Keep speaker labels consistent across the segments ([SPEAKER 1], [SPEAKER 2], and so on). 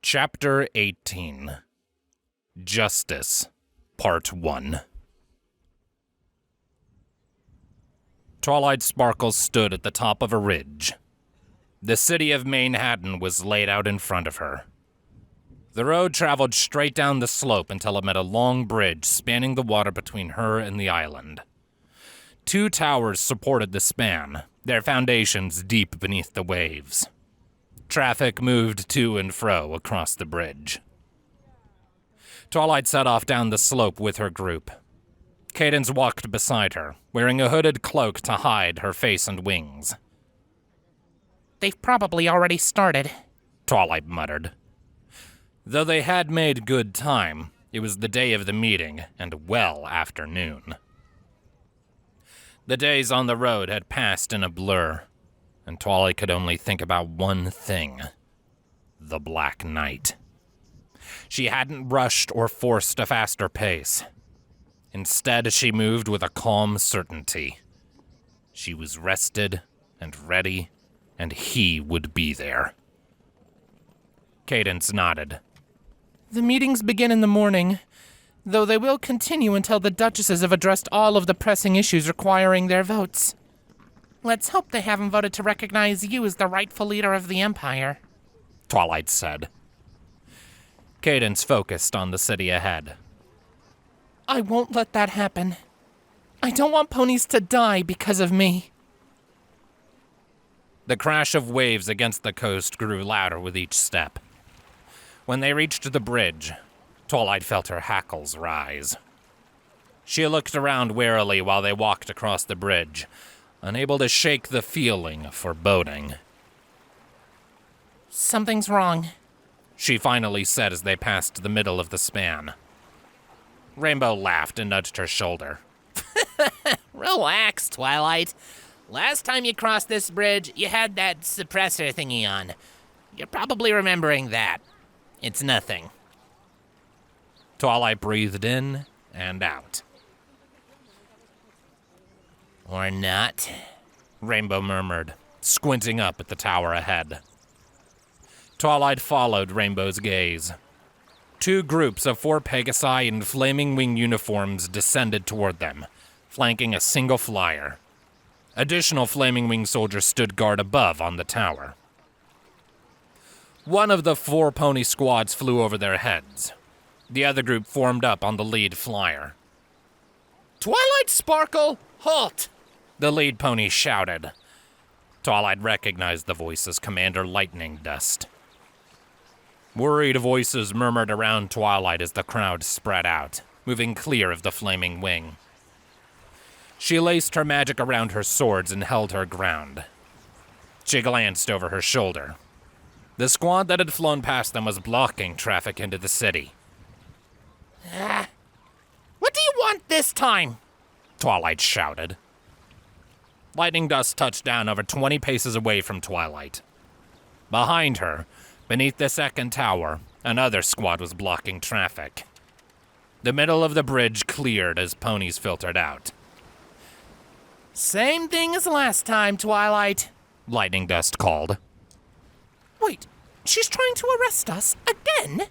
[SPEAKER 1] Chapter 18 Justice, Part 1. Twilight Sparkle stood at the top of a ridge. The city of Manehattan was laid out in front of her. The road traveled straight down the slope until it met a long bridge spanning the water between her and the island. 2 towers supported the span, their foundations deep beneath the waves. Traffic moved to and fro across the bridge. Twilight set off down the slope with her group. Cadance walked beside her, wearing a hooded cloak to hide her face and wings.
[SPEAKER 2] "They've probably already started,"
[SPEAKER 1] Twilight muttered. Though they had made good time, it was the day of the meeting and well after noon. The days on the road had passed in a blur, and Twilight could only think about one thing: the Black Knight. She hadn't rushed or forced a faster pace. Instead, she moved with a calm certainty. She was rested and ready, and he would be there. Cadance nodded.
[SPEAKER 2] "The meetings begin in the morning, though they will continue until the duchesses have addressed all of the pressing issues requiring their votes. Let's hope they haven't voted to recognize you as the rightful leader of the Empire,"
[SPEAKER 1] Twilight said. Cadance focused on the city ahead.
[SPEAKER 2] "I won't let that happen. I don't want ponies to die because of me."
[SPEAKER 1] The crash of waves against the coast grew louder with each step. When they reached the bridge, Twilight felt her hackles rise. She looked around warily while they walked across the bridge, unable to shake the feeling of foreboding.
[SPEAKER 2] "Something's wrong,"
[SPEAKER 1] she finally said as they passed the middle of the span. Rainbow laughed and nudged her shoulder.
[SPEAKER 3] Relax, Twilight. Last time you crossed this bridge, you had that suppressor thingy on. You're probably remembering that. It's nothing.
[SPEAKER 1] Twilight breathed in and out.
[SPEAKER 3] Or not,
[SPEAKER 1] Rainbow murmured, squinting up at the tower ahead. Twilight followed Rainbow's gaze. 2 groups of 4 Pegasi in flaming wing uniforms descended toward them, flanking a single flyer. Additional flaming wing soldiers stood guard above on the tower. One of the 4 pony squads flew over their heads. The other group formed up on the lead flyer.
[SPEAKER 3] Twilight Sparkle, halt!
[SPEAKER 1] The lead pony shouted. Twilight recognized the voice as Commander Lightning Dust. Worried voices murmured around Twilight as the crowd spread out, moving clear of the flaming wing. She laced her magic around her swords and held her ground. She glanced over her shoulder. The squad that had flown past them was blocking traffic into the city.
[SPEAKER 3] What do you want this time?
[SPEAKER 1] Twilight shouted. Lightning Dust touched down over 20 paces away from Twilight. Behind her, beneath the second tower, another squad was blocking traffic. The middle of the bridge cleared as ponies filtered out.
[SPEAKER 2] "Same thing as last time, Twilight,"
[SPEAKER 1] Lightning Dust called.
[SPEAKER 2] "Wait, she's trying to arrest us again?"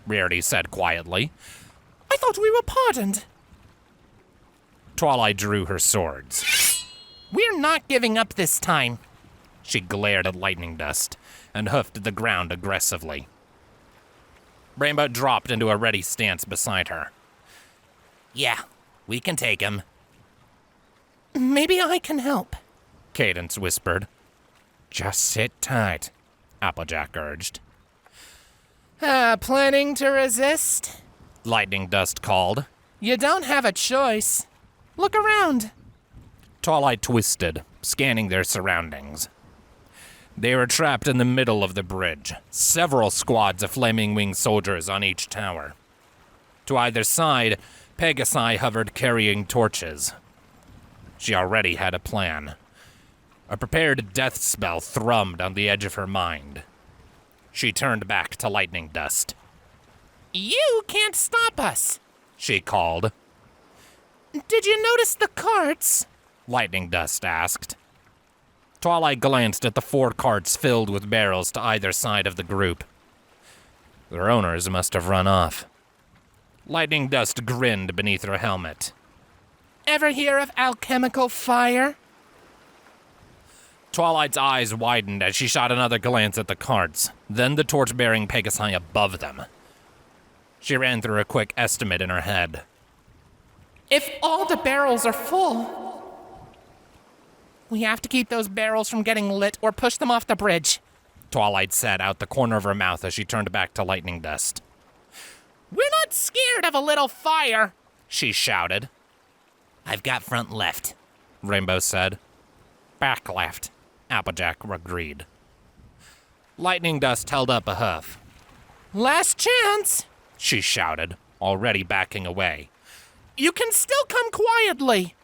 [SPEAKER 1] Rarity said quietly.
[SPEAKER 2] "I thought we were pardoned."
[SPEAKER 1] Twilight drew her swords.
[SPEAKER 2] "We're not giving up this time."
[SPEAKER 1] She glared at Lightning Dust and hoofed the ground aggressively. Rainbow dropped into a ready stance beside her.
[SPEAKER 3] Yeah, we can take him.
[SPEAKER 2] "Maybe I can help,"
[SPEAKER 1] Cadance whispered. Just sit tight, Applejack urged.
[SPEAKER 2] Planning to resist?"
[SPEAKER 1] Lightning Dust called.
[SPEAKER 2] "You don't have a choice. Look around."
[SPEAKER 1] Twilight twisted, scanning their surroundings. They were trapped in the middle of the bridge, several squads of flaming wing soldiers on each tower. To either side, Pegasi hovered carrying torches. She already had a plan. A prepared death spell thrummed on the edge of her mind. She turned back to Lightning Dust.
[SPEAKER 2] "You can't stop us,"
[SPEAKER 1] she called.
[SPEAKER 2] "Did you notice the carts?"
[SPEAKER 1] Lightning Dust asked. Twilight glanced at the 4 carts filled with barrels to either side of the group. Their owners must have run off. Lightning Dust grinned beneath her helmet.
[SPEAKER 2] Ever hear of alchemical fire?
[SPEAKER 1] Twilight's eyes widened as she shot another glance at the carts, then the torch-bearing Pegasi above them. She ran through a quick estimate in her head.
[SPEAKER 2] If all the barrels are full, we have to keep those barrels from getting lit or push them off the bridge,
[SPEAKER 1] Twilight said out the corner of her mouth as she turned back to Lightning Dust.
[SPEAKER 3] We're not scared of a little fire,
[SPEAKER 1] She shouted.
[SPEAKER 3] I've got front left,
[SPEAKER 1] Rainbow said. Back left, Applejack agreed. Lightning Dust held up a hoof.
[SPEAKER 2] Last chance!
[SPEAKER 1] She shouted, already backing away.
[SPEAKER 2] You can still come quietly.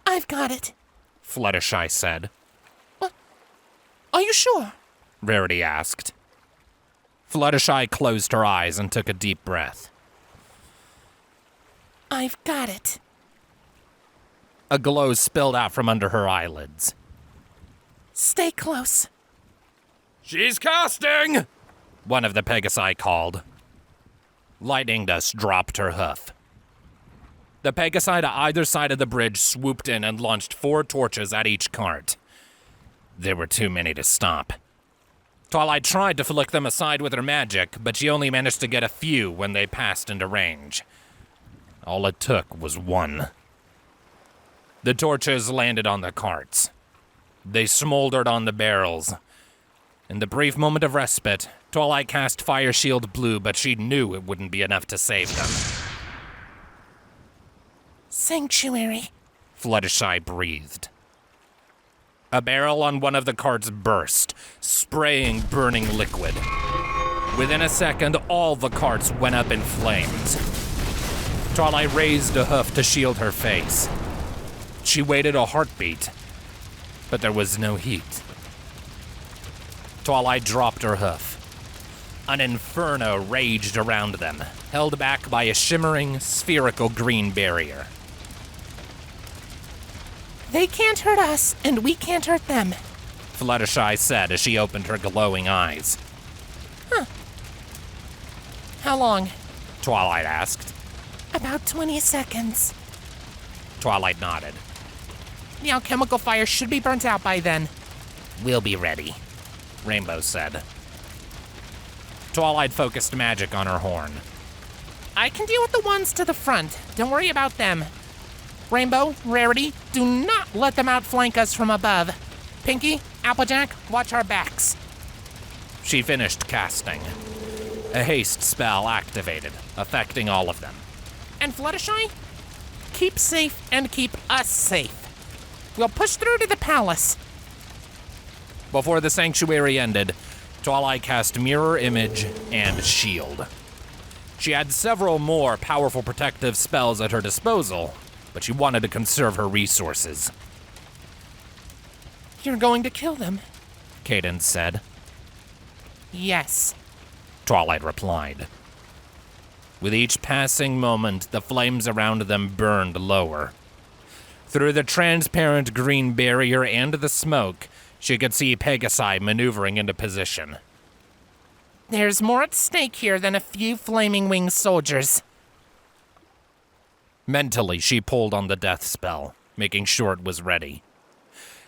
[SPEAKER 2] I've got it,
[SPEAKER 1] Fluttershy said.
[SPEAKER 2] Are you sure?
[SPEAKER 1] Rarity asked. Fluttershy closed her eyes and took a deep breath.
[SPEAKER 2] I've got it.
[SPEAKER 1] A glow spilled out from under her eyelids.
[SPEAKER 2] Stay close.
[SPEAKER 1] She's casting! One of the Pegasi called. Lightning Dust dropped her hoof. The Pegasi to either side of the bridge swooped in and launched 4 torches at each cart. There were too many to stop. Twilight tried to flick them aside with her magic, but she only managed to get a few when they passed into range. All it took was 1. The torches landed on the carts. They smoldered on the barrels. In the brief moment of respite, Twilight cast Fire Shield Blue, but she knew it wouldn't be enough to save them.
[SPEAKER 2] Sanctuary,
[SPEAKER 1] Fluttershy breathed. A barrel on one of the carts burst, spraying burning liquid. Within a second, all the carts went up in flames. Twilight raised a hoof to shield her face. She waited a heartbeat, but there was no heat. Twilight dropped her hoof. An inferno raged around them, held back by a shimmering, spherical green barrier.
[SPEAKER 2] they can't hurt us, and we can't hurt them.
[SPEAKER 1] Fluttershy said as she opened her glowing eyes.
[SPEAKER 2] How long?
[SPEAKER 1] Twilight asked.
[SPEAKER 2] About 20 seconds.
[SPEAKER 1] Twilight nodded.
[SPEAKER 2] The alchemical fire should be burnt out by then.
[SPEAKER 3] We'll be ready.
[SPEAKER 1] Rainbow said. Twilight focused magic on her horn.
[SPEAKER 2] I can deal with the ones to the front. Don't worry about them. Rainbow, Rarity, do not let them outflank us from above. Pinky, Applejack, watch our backs.
[SPEAKER 1] She finished casting. A haste spell activated, affecting all of them.
[SPEAKER 2] And Fluttershy, keep safe and keep us safe. We'll push through to the palace.
[SPEAKER 1] Before the sanctuary ended, Twilight cast Mirror Image and Shield. She had several more powerful protective spells at her disposal, but she wanted to conserve her resources.
[SPEAKER 2] You're going to kill them?
[SPEAKER 1] Cadance said.
[SPEAKER 2] Yes.
[SPEAKER 1] Twilight replied. With each passing moment, the flames around them burned lower. Through the transparent green barrier and the smoke, she could see Pegasi maneuvering into position.
[SPEAKER 2] There's more at stake here than a few flaming winged soldiers.
[SPEAKER 1] Mentally, she pulled on the death spell, making sure it was ready.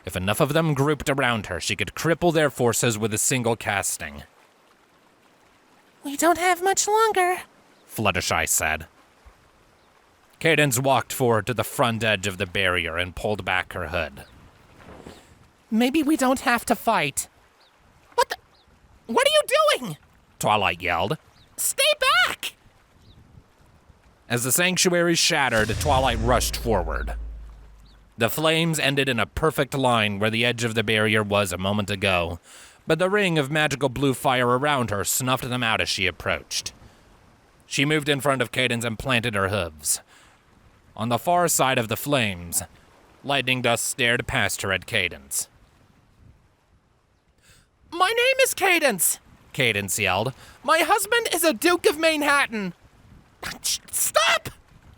[SPEAKER 1] If enough of them grouped around her, she could cripple their forces with a single casting.
[SPEAKER 2] We don't have much longer,
[SPEAKER 1] Fluttershy said. Cadance walked forward to the front edge of the barrier and pulled back her hood.
[SPEAKER 2] Maybe we don't have to fight. What are you doing?
[SPEAKER 1] Twilight yelled.
[SPEAKER 2] Stay back!
[SPEAKER 1] As the sanctuary shattered, Twilight rushed forward. The flames ended in a perfect line where the edge of the barrier was a moment ago, but the ring of magical blue fire around her snuffed them out as she approached. She moved in front of Cadance and planted her hooves. On the far side of the flames, Lightning Dust stared past her at Cadance.
[SPEAKER 2] My name is Cadance,
[SPEAKER 1] Cadance yelled.
[SPEAKER 2] My husband is a Duke of Manehattan. Stop!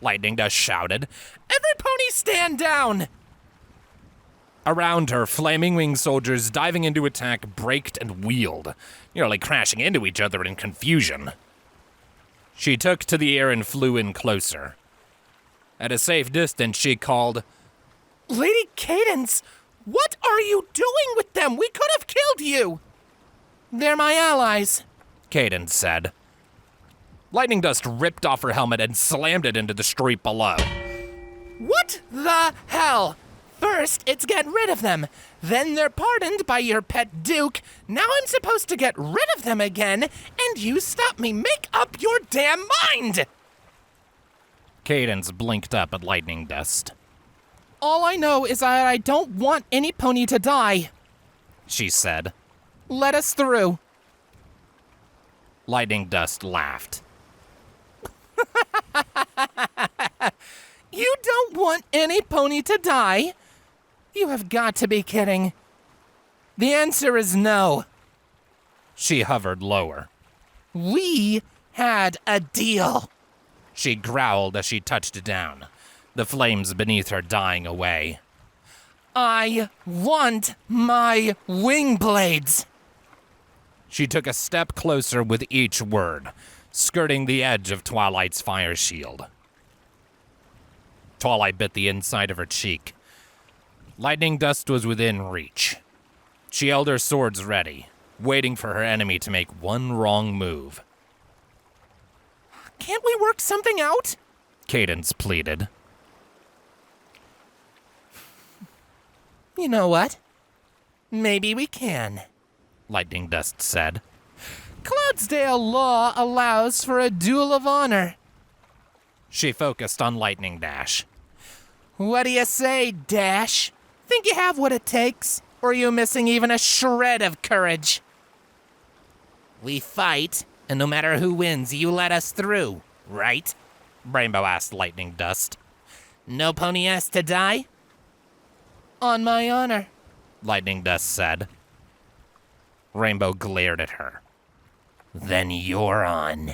[SPEAKER 1] Lightning Dust shouted.
[SPEAKER 2] Every pony stand down!
[SPEAKER 1] Around her, flaming wing soldiers diving into attack braked and wheeled, nearly crashing into each other in confusion. She took to the air and flew in closer. At a safe distance, she called,
[SPEAKER 2] Lady Cadance, what are you doing with them? We could have killed you! They're my allies,
[SPEAKER 1] Cadance said. Lightning Dust ripped off her helmet and slammed it into the street below.
[SPEAKER 2] What the hell? First, it's get rid of them. Then they're pardoned by your pet Duke. Now I'm supposed to get rid of them again, and you stop me. Make up your damn mind!
[SPEAKER 1] Cadance blinked up at Lightning Dust.
[SPEAKER 2] All I know is that I don't want any pony to die,
[SPEAKER 1] she said.
[SPEAKER 2] Let us through.
[SPEAKER 1] Lightning Dust laughed.
[SPEAKER 2] You don't want any pony to die? You have got to be kidding. The answer is no.
[SPEAKER 1] She hovered lower.
[SPEAKER 2] We had a deal.
[SPEAKER 1] She growled as she touched down, the flames beneath her dying away.
[SPEAKER 2] I want my wing blades.
[SPEAKER 1] She took a step closer with each word, skirting the edge of Twilight's fire shield. Twilight bit the inside of her cheek. Lightning Dust was within reach. She held her swords ready, waiting for her enemy to make one wrong move.
[SPEAKER 2] Can't we work something out?
[SPEAKER 1] Cadance pleaded.
[SPEAKER 2] You know what? Maybe we can,
[SPEAKER 1] Lightning Dust said.
[SPEAKER 2] Cloudsdale law allows for a duel of honor.
[SPEAKER 1] She focused on Lightning Dash.
[SPEAKER 2] What do you say, Dash? Think you have what it takes? Or are you missing even a shred of courage?
[SPEAKER 3] We fight, and no matter who wins, you let us through, right?
[SPEAKER 1] Rainbow asked Lightning Dust.
[SPEAKER 3] No pony has to die?
[SPEAKER 2] On my honor,
[SPEAKER 1] Lightning Dust said. Rainbow glared at her.
[SPEAKER 3] Then you're on.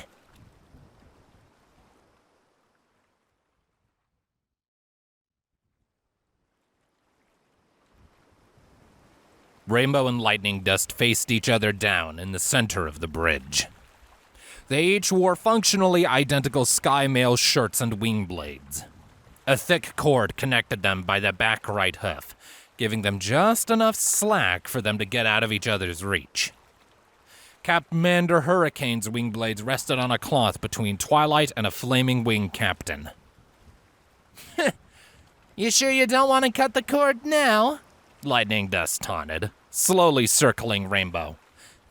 [SPEAKER 1] Rainbow and Lightning Dust faced each other down in the center of the bridge. They each wore functionally identical sky mail shirts and wing blades. A thick cord connected them by the back right hoof, giving them just enough slack for them to get out of each other's reach. Capmander Hurricane's wing blades rested on a cloth between Twilight and a flaming wing captain.
[SPEAKER 2] You sure you don't want to cut the cord now?
[SPEAKER 1] Lightning Dust taunted, slowly circling Rainbow.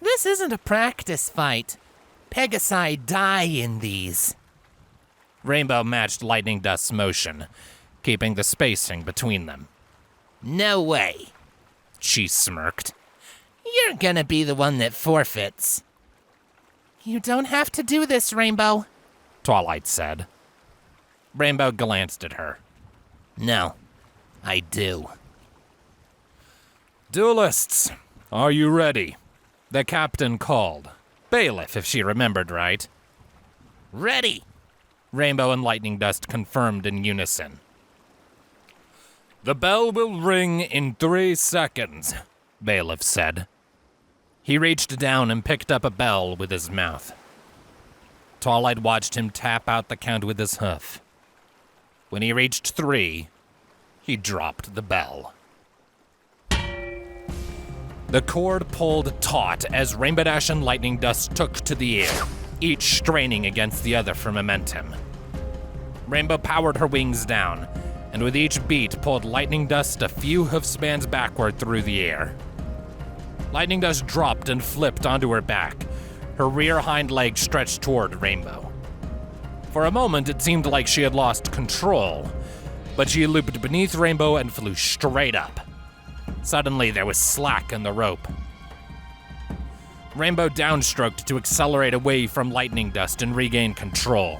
[SPEAKER 2] This isn't a practice fight. Pegasi die in these.
[SPEAKER 1] Rainbow matched Lightning Dust's motion, keeping the spacing between them.
[SPEAKER 3] No way.
[SPEAKER 1] She smirked.
[SPEAKER 3] You're gonna be the one that forfeits.
[SPEAKER 2] You don't have to do this, Rainbow,
[SPEAKER 1] Twilight said. Rainbow glanced at her.
[SPEAKER 3] No, I do.
[SPEAKER 1] Duelists, are you ready? The captain called. Bailiff, if she remembered right.
[SPEAKER 3] Ready.
[SPEAKER 1] Rainbow and Lightning Dust confirmed in unison. The bell will ring in 3 seconds, Bailiff said. He reached down and picked up a bell with his mouth. Twilight watched him tap out the count with his hoof. When he reached 3, he dropped the bell. The cord pulled taut as Rainbow Dash and Lightning Dust took to the air, each straining against the other for momentum. Rainbow powered her wings down, and with each beat pulled Lightning Dust a few hoofspans backward through the air. Lightning Dust dropped and flipped onto her back, her rear hind leg stretched toward Rainbow. For a moment, it seemed like she had lost control, but she looped beneath Rainbow and flew straight up. Suddenly, there was slack in the rope. Rainbow downstroked to accelerate away from Lightning Dust and regain control.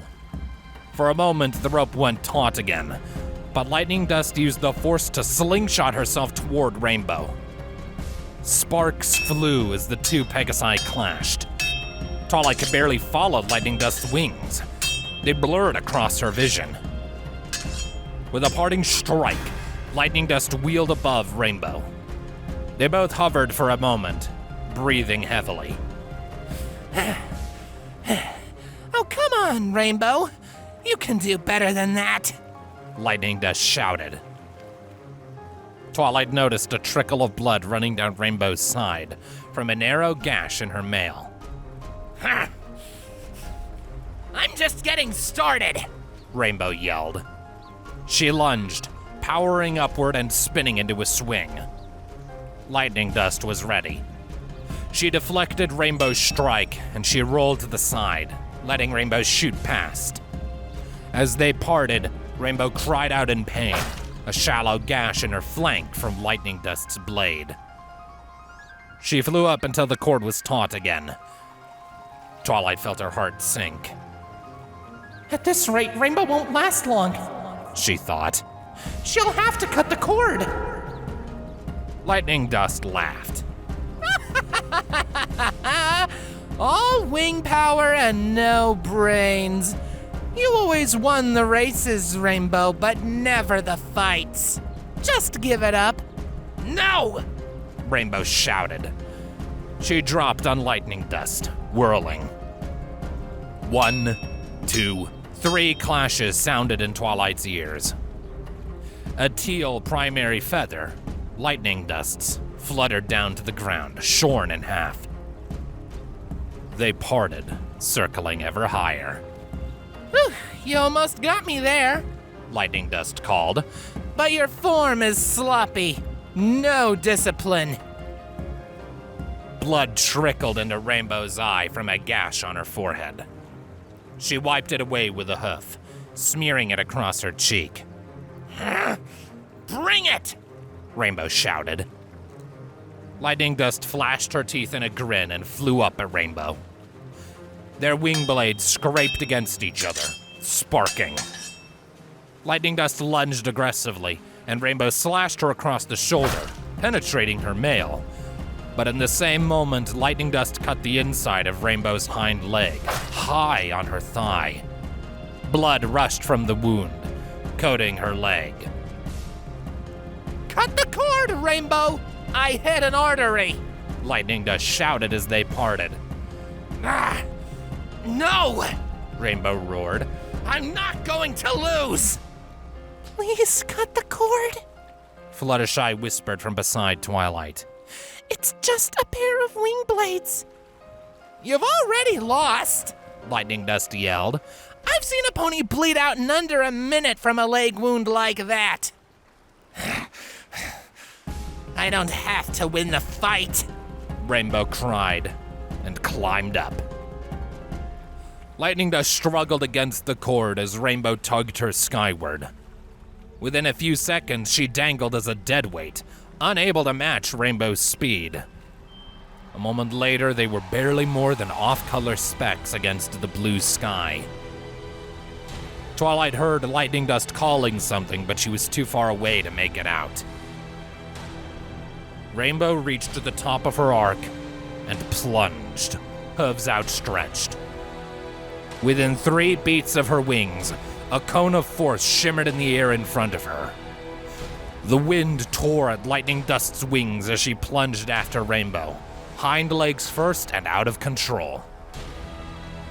[SPEAKER 1] For a moment, the rope went taut again, but Lightning Dust used the force to slingshot herself toward Rainbow. Sparks flew as the two Pegasi clashed. Twilight could barely follow Lightning Dust's wings. They blurred across her vision. With a parting strike, Lightning Dust wheeled above Rainbow. They both hovered for a moment, breathing heavily.
[SPEAKER 2] Oh, come on, Rainbow. You can do better than that.
[SPEAKER 1] Lightning Dust shouted. Twilight noticed a trickle of blood running down Rainbow's side from a narrow gash in her mail.
[SPEAKER 3] I'm just getting started,
[SPEAKER 1] Rainbow yelled. She lunged, powering upward and spinning into a swing. Lightning Dust was ready. She deflected Rainbow's strike, and she rolled to the side, letting Rainbow shoot past. As they parted, Rainbow cried out in pain, a shallow gash in her flank from Lightning Dust's blade. She flew up until the cord was taut again. Twilight felt her heart sink.
[SPEAKER 2] At this rate, Rainbow won't last long.
[SPEAKER 1] She thought.
[SPEAKER 2] She'll have to cut the cord.
[SPEAKER 1] Lightning Dust laughed.
[SPEAKER 2] All wing power and no brains. You always won the races, Rainbow, but never the fights. Just give it up.
[SPEAKER 3] No!
[SPEAKER 1] Rainbow shouted. She dropped on Lightning Dust, whirling. 1, 2, 3 clashes sounded in Twilight's ears. A teal primary feather, Lightning Dust's, fluttered down to the ground, shorn in half. They parted, circling ever higher.
[SPEAKER 2] Whew, you almost got me there.
[SPEAKER 1] Lightning Dust called.
[SPEAKER 2] But your form is sloppy. No discipline.
[SPEAKER 1] Blood trickled into Rainbow's eye from a gash on her forehead. She wiped it away with a hoof, smearing it across her cheek.
[SPEAKER 3] Bring it!
[SPEAKER 1] Rainbow shouted. Lightning Dust flashed her teeth in a grin and flew up at Rainbow. Their wing blades scraped against each other, sparking. Lightning Dust lunged aggressively, and Rainbow slashed her across the shoulder, penetrating her mail. But in the same moment, Lightning Dust cut the inside of Rainbow's hind leg, high on her thigh. Blood rushed from the wound, coating her leg.
[SPEAKER 2] Cut the cord, Rainbow! I hit an artery!
[SPEAKER 1] Lightning Dust shouted as they parted.
[SPEAKER 3] Ah! No!
[SPEAKER 1] Rainbow roared.
[SPEAKER 3] I'm not going to lose!
[SPEAKER 2] Please cut the cord.
[SPEAKER 1] Fluttershy whispered from beside Twilight.
[SPEAKER 2] It's just a pair of wing blades.
[SPEAKER 3] You've already lost!
[SPEAKER 1] Lightning Dust yelled.
[SPEAKER 3] I've seen a pony bleed out in under a minute from a leg wound like that. I don't have to win the fight,
[SPEAKER 1] Rainbow cried and climbed up. Lightning Dust struggled against the cord as Rainbow tugged her skyward. Within a few seconds, she dangled as a deadweight, unable to match Rainbow's speed. A moment later, they were barely more than off-color specks against the blue sky. Twilight heard Lightning Dust calling something, but she was too far away to make it out. Rainbow reached to the top of her arc and plunged, hooves outstretched. Within 3 beats of her wings, a cone of force shimmered in the air in front of her. The wind tore at Lightning Dust's wings as she plunged after Rainbow, hind legs first and out of control.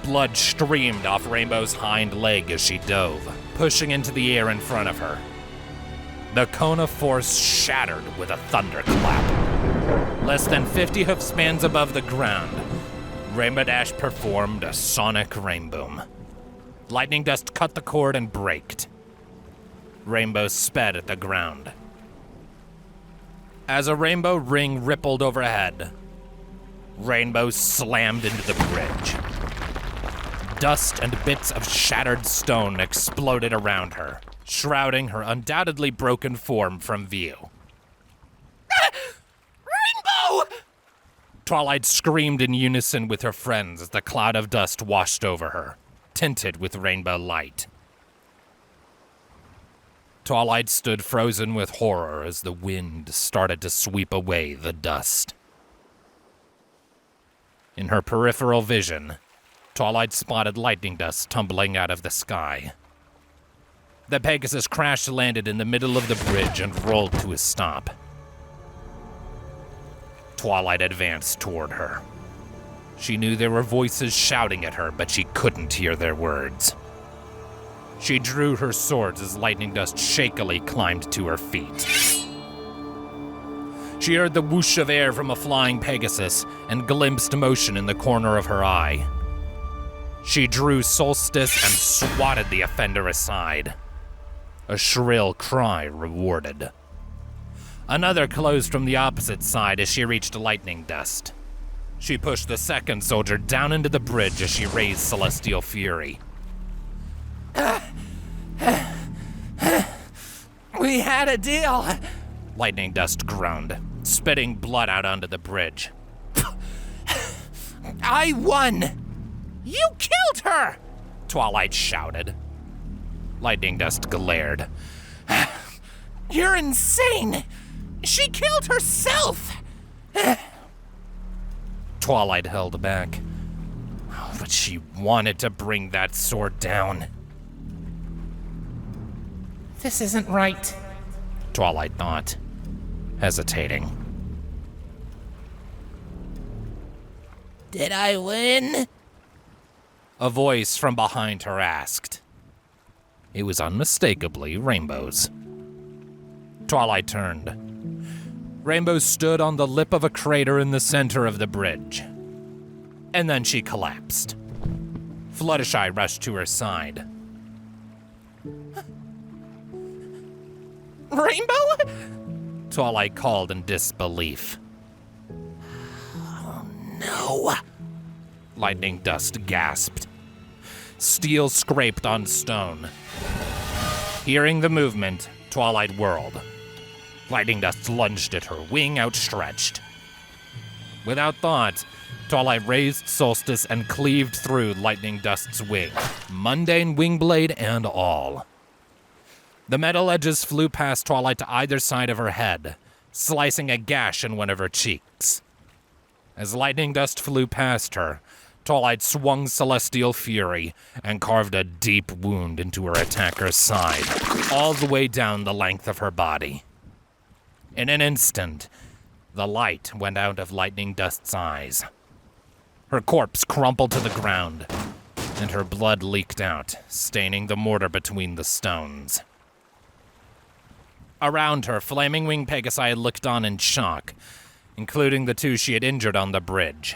[SPEAKER 1] Blood streamed off Rainbow's hind leg as she dove, pushing into the air in front of her. The cone of force shattered with a thunderclap. Less than 50 hoof spans above the ground, Rainbow Dash performed a sonic rainboom. Lightning Dust cut the cord and braked. Rainbow sped at the ground. As a rainbow ring rippled overhead, Rainbow slammed into the bridge. Dust and bits of shattered stone exploded around her, shrouding her undoubtedly broken form from view.
[SPEAKER 3] Rainbow!
[SPEAKER 1] Twilight screamed in unison with her friends as the cloud of dust washed over her, tinted with rainbow light. Twilight stood frozen with horror as the wind started to sweep away the dust. In her peripheral vision, Twilight spotted lightning dust tumbling out of the sky. The Pegasus crash-landed in the middle of the bridge and rolled to a stop. Twilight advanced toward her. She knew there were voices shouting at her, but she couldn't hear their words. She drew her swords as lightning dust shakily climbed to her feet. She heard the whoosh of air from a flying Pegasus and glimpsed motion in the corner of her eye. She drew Solstice and swatted the offender aside. A shrill cry rewarded. Another closed from the opposite side as she reached lightning dust. She pushed the second soldier down into the bridge as she raised Celestial Fury.
[SPEAKER 2] We had a deal.
[SPEAKER 1] Lightning dust groaned, spitting blood out onto the bridge.
[SPEAKER 2] I won. You killed her.
[SPEAKER 1] Twilight shouted. Lightning dust glared.
[SPEAKER 2] You're insane. She killed herself.
[SPEAKER 1] Twilight held back. But she wanted to bring that sword down.
[SPEAKER 2] This isn't right,
[SPEAKER 1] Twilight thought, hesitating.
[SPEAKER 3] Did I win?
[SPEAKER 1] A voice from behind her asked. It was unmistakably Rainbow's. Twilight turned. Rainbow stood on the lip of a crater in the center of the bridge. And then she collapsed. Fluttershy rushed to her side.
[SPEAKER 2] Rainbow?
[SPEAKER 1] Twilight called in disbelief.
[SPEAKER 3] No.
[SPEAKER 1] Lightning dust gasped. Steel scraped on stone. Hearing the movement, Twilight whirled. Lightning dust lunged at her, wing outstretched. Without thought, Twilight raised Solstice and cleaved through Lightning Dust's wing, mundane wing blade and all. The metal edges flew past Twilight to either side of her head, slicing a gash in one of her cheeks. As Lightning Dust flew past her, Twilight swung Celestial Fury and carved a deep wound into her attacker's side, all the way down the length of her body. In an instant, the light went out of Lightning Dust's eyes. Her corpse crumpled to the ground, and her blood leaked out, staining the mortar between the stones. Around her, Flaming Wing Pegasi had looked on in shock, including the two she had injured on the bridge.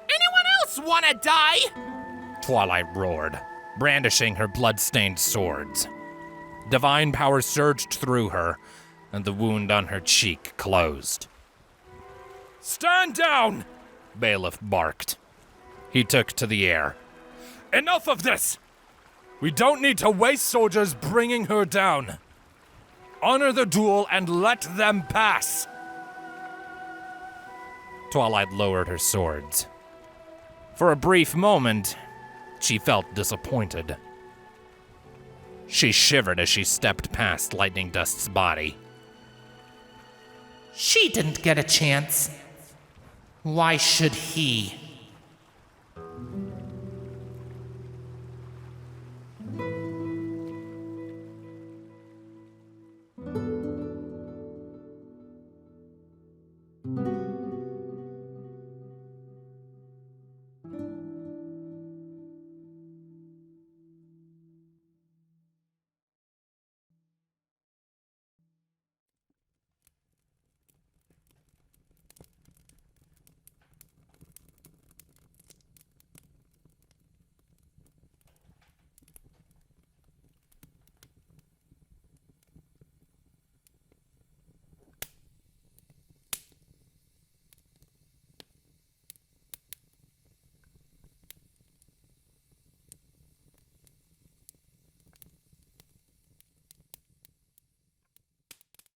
[SPEAKER 2] Anyone else wanna die?
[SPEAKER 1] Twilight roared, brandishing her blood-stained swords. Divine power surged through her, and the wound on her cheek closed. "Stand down!" Bailiff barked. He took to the air. "Enough of this! We don't need to waste soldiers bringing her down. Honor the duel and let them pass!" Twilight lowered her swords. For a brief moment, she felt disappointed. She shivered as she stepped past Lightning Dust's body.
[SPEAKER 2] She didn't get a chance. Why should he?